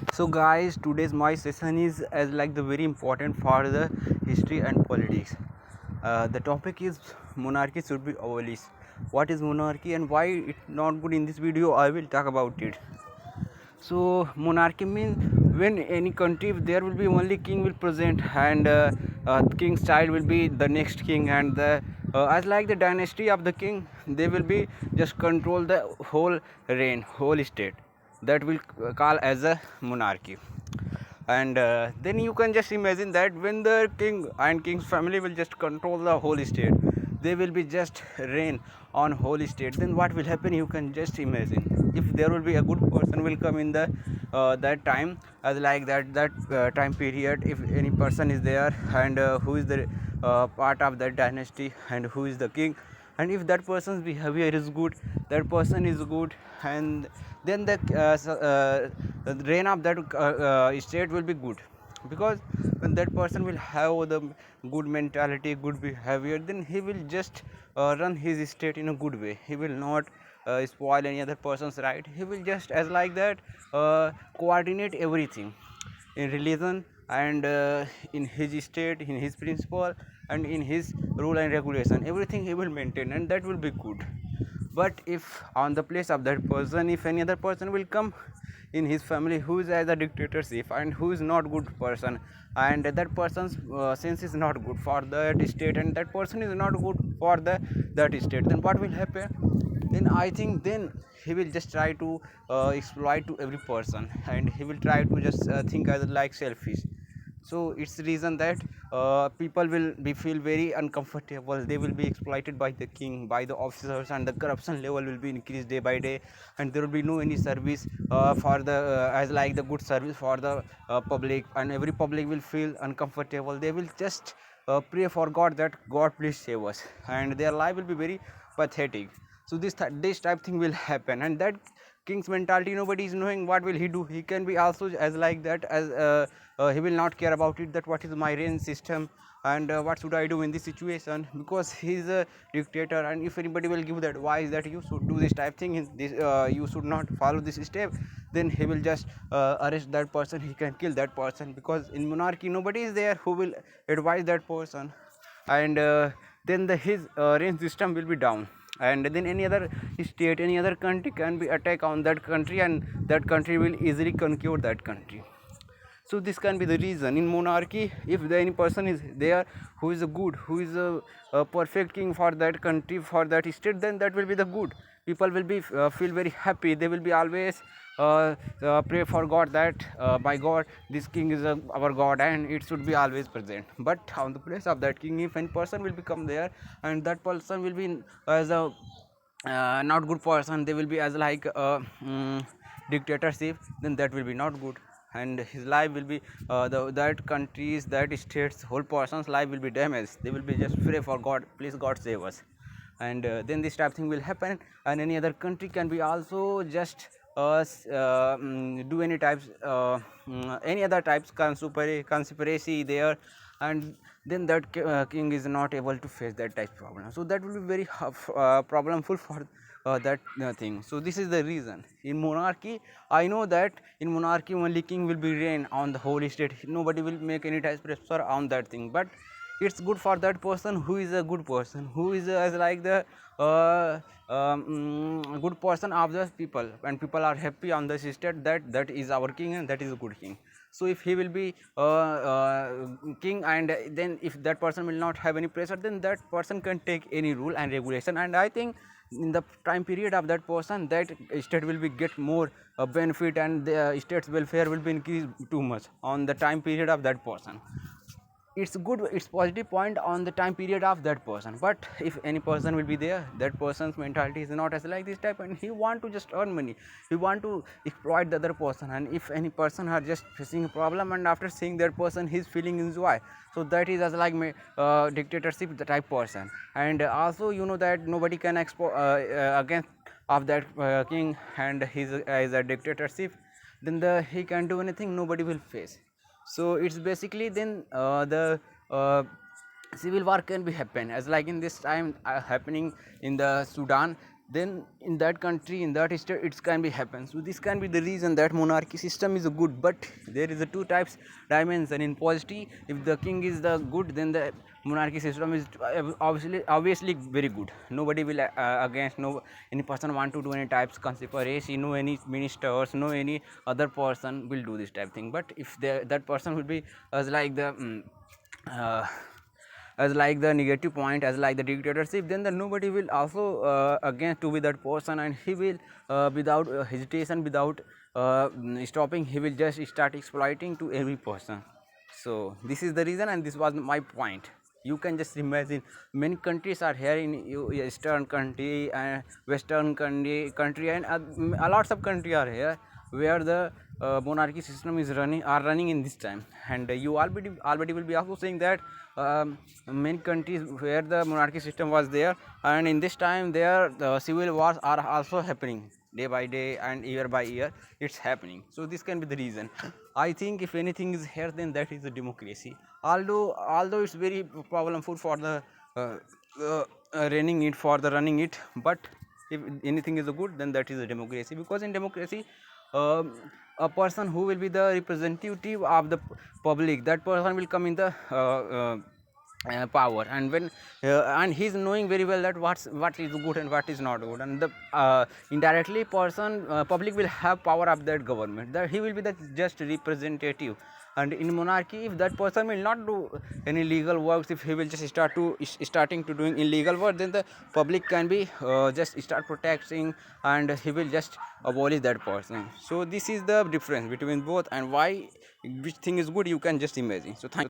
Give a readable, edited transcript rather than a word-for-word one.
So guys, today's my session is as like the very important for the history and politics. The topic is monarchy should be abolished. What is monarchy and why it's not good? In this video I will talk about it. So monarchy means when any country there will be only king will present, and king's child will be the next king, and as like the dynasty of the king, they will be just control the whole reign, whole state. That will call as a monarchy. And then you can just imagine that when the king and king's family will just control the whole state, they will be just reign on whole state. Then what will happen? You can just imagine if there will be a good person will come in the that time, as like that time period. If any person is there, and who is the part of that dynasty, and who is the king, and if that person's behavior is good, that person is good, and then the reign of that state will be good. Because when that person will have the good mentality, good behavior, then he will just run his state in a good way. He will not spoil any other person's right. He will just as like that coordinate everything in religion, and in his state, in his principle, and in his rule and regulation, everything he will maintain, and that will be good. But if on the place of that person, if any other person will come in his family who is as a dictatorship and who is not good person, and that person's sense is not good for that state, and that person is not good for that state, then what will happen? Then I think then he will just try to exploit to every person, and he will try to just think as like selfish. So it's the reason that people will be feel very uncomfortable. They will be exploited by the king, by the officers, and the corruption level will be increased day by day, and there will be no any service for the as like the good service for the public, and every public will feel uncomfortable. They will just pray for god that god please save us, and their life will be very pathetic. So this type thing will happen, and that king's mentality, nobody is knowing what will he do. He can be also as like that, as he will not care about it, that what is my reign system, and what should I do in this situation, because he is a dictator. And if anybody will give that advice that you should do this type thing in this, you should not follow this step, then he will just arrest that person. He can kill that person, because in monarchy nobody is there who will advise that person. And then his reign system will be down, and then any other state, any other country can be attack on that country, and that country will easily conquer that country. So this can be the reason in monarchy. If any person is there who is a good, who is a perfect king for that country, for that state, then that will be the good. People will be feel very happy. They will be always pray for god that by god this king is our god, and it should be always present. But on the place of that king, if any person will become there, and that person will be as a not good person, they will be as like a dictatorship, then that will be not good, and his life will be that countries, that states, whole person's life will be damaged. They will be just pray for god, please god save us. And then this type thing will happen. And any other country can be also just do any types any other types conspiracy there, and then that king is not able to face that type of problem. So that will be very problemful for that thing. So this is the reason in monarchy, I know that in monarchy only king will be reign on the whole state. Nobody will make any type of pressure on that thing. But it's good for that person who is a good person, who is as like the good person of the people, and people are happy on the state that that is our king, and that is a good king. So if he will be king, and then if that person will not have any pressure, then that person can take any rule and regulation. And I think in the time period of that person, that state will be get more benefit, and the state's welfare will be increased too much on the time period of that person. It's good, it's positive point on the time period of that person. But if any person will be there, that person's mentality is not as like this type, and he want to just earn money, he want to exploit the other person. And if any person are just facing a problem, and after seeing that person he's feeling enjoy, so that is as like dictatorship the type person. And also you know that nobody can against of that king, and he's is a dictatorship, then he can do anything, nobody will face. So it's basically then the civil war can be happen, as like in this time happening in the Sudan. then in that country, in that state, it can be happen. So this can be the reason that monarchy system is a good. But there is a two types dimension in polity. If the king is the good, then the monarchy system is obviously very good. Nobody will against, no any person want to do any types conspiracy, no any ministers, no any other person will do this type thing. But if that person will be as like the uh, as like the negative point, as like the dictatorship, then the nobody will also against to be that person, and he will without hesitation, without stopping, he will just start exploiting to every person. So this is the reason, and this was my point. You can just imagine many countries are here in eastern country and western country and a lots of country are here where the monarchy system is running in this time. And you already will be also saying that many countries where the monarchy system was there, and in this time there the civil wars are also happening day by day and year by year, it's happening. So this can be the reason. I think if anything is here, then that is the democracy. Although it's very problemful for the uh, uh, running it, but if anything is good, then that is a democracy. Because in democracy, um, a person who will be the representative of the public, that person will come in the power, and when and he's knowing very well that what is good and what is not good, and the indirectly person public will have power of that government, that he will be the just representative. And in monarchy, if that person will not do any legal works, if he will just starting to doing illegal work, then the public can be just start protecting, and he will just abolish that person. So this is the difference between both, and why which thing is good, you can just imagine. So thank